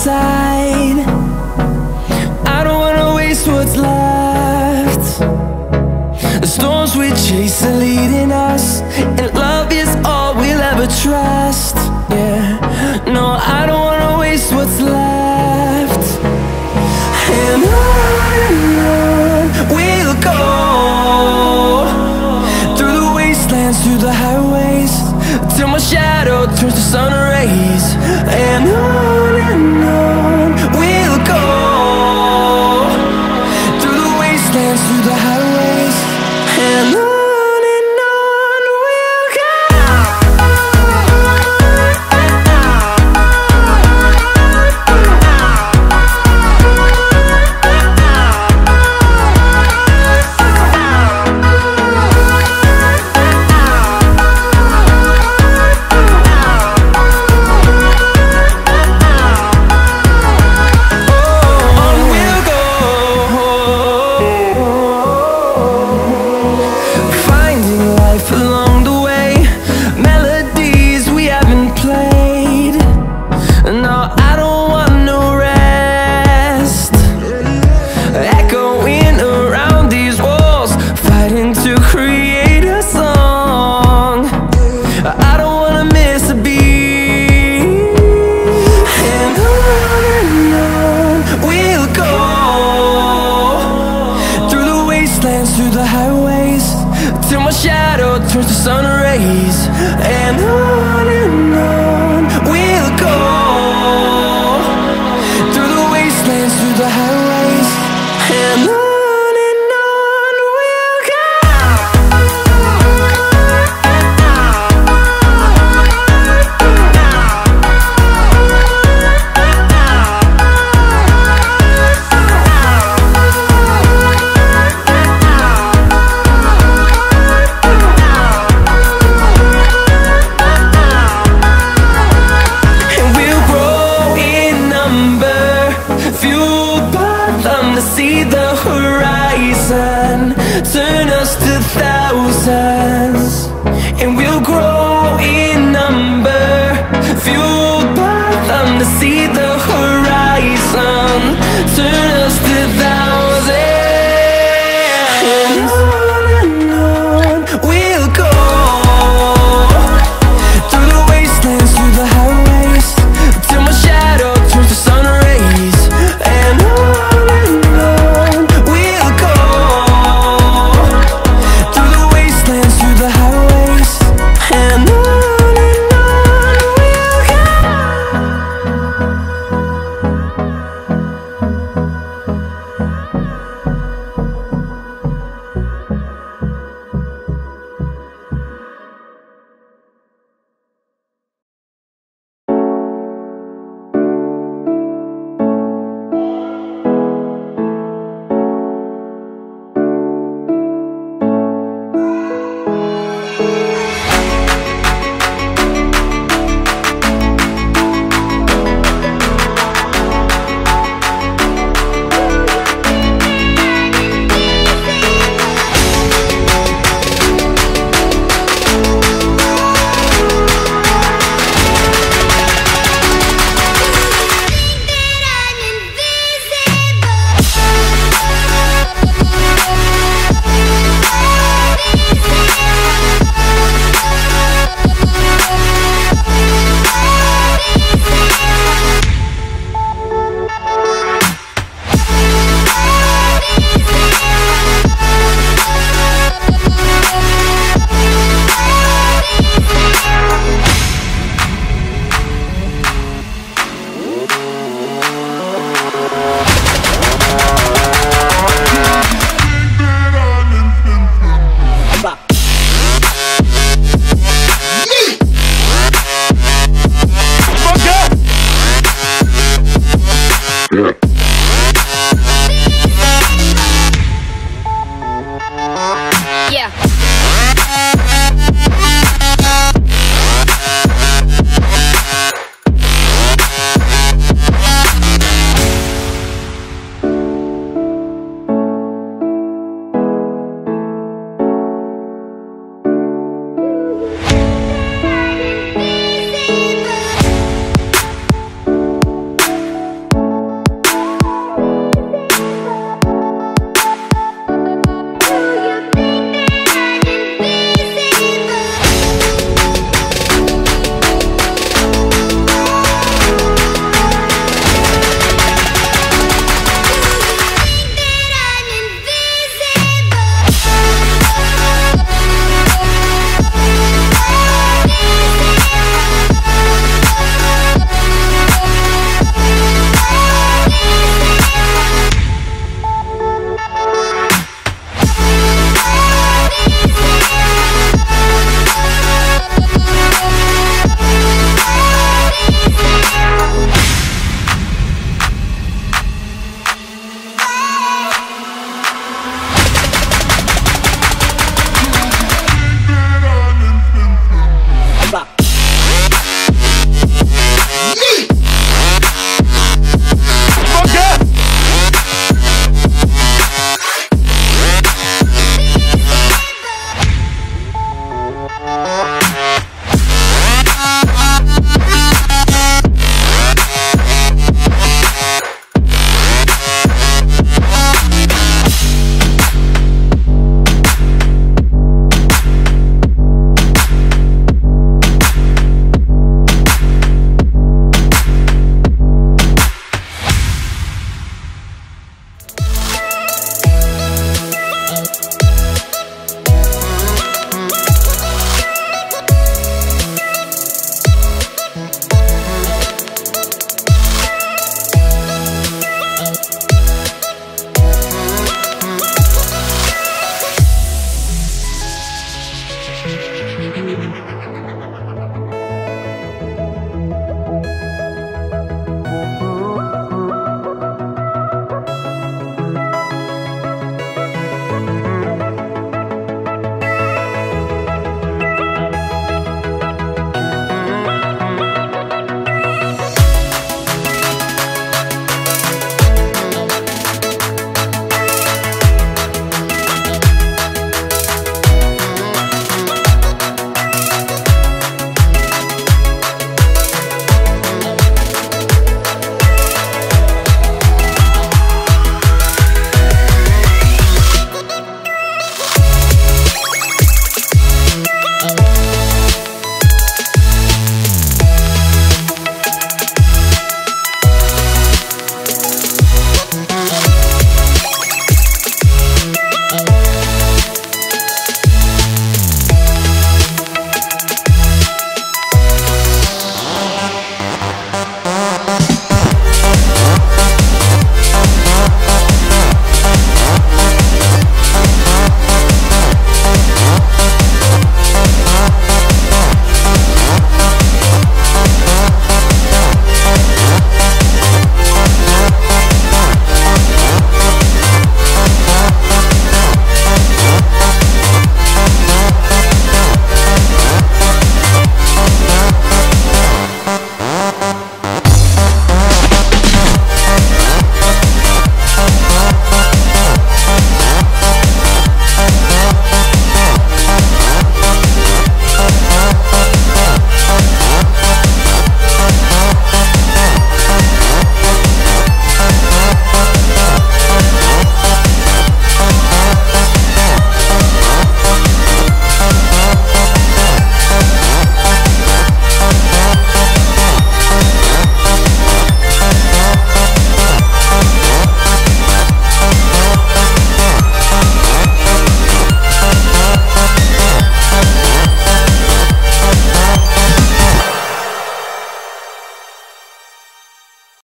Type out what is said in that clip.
side. I don't wanna waste what's left. The storms we chase are leading us, and love is all we'll ever trust. Yeah, no, I don't wanna waste what's left. And on we'll go, through the wastelands, through the highways, till my shadow turns to sun rays. And on we'll go, through the wastelands, through the highways, and on. Through the highways, till my shadow turns to sun rays. And on we'll go, through the wastelands, through the highways, and on we'll go. See the horizon turn us to thousands, and we'll grow in number, fueled by them to see the horizon turn us to thousands. And on we'll go, through the wastelands, through the highways, till my shadow turns to sun rays. And on Yeah.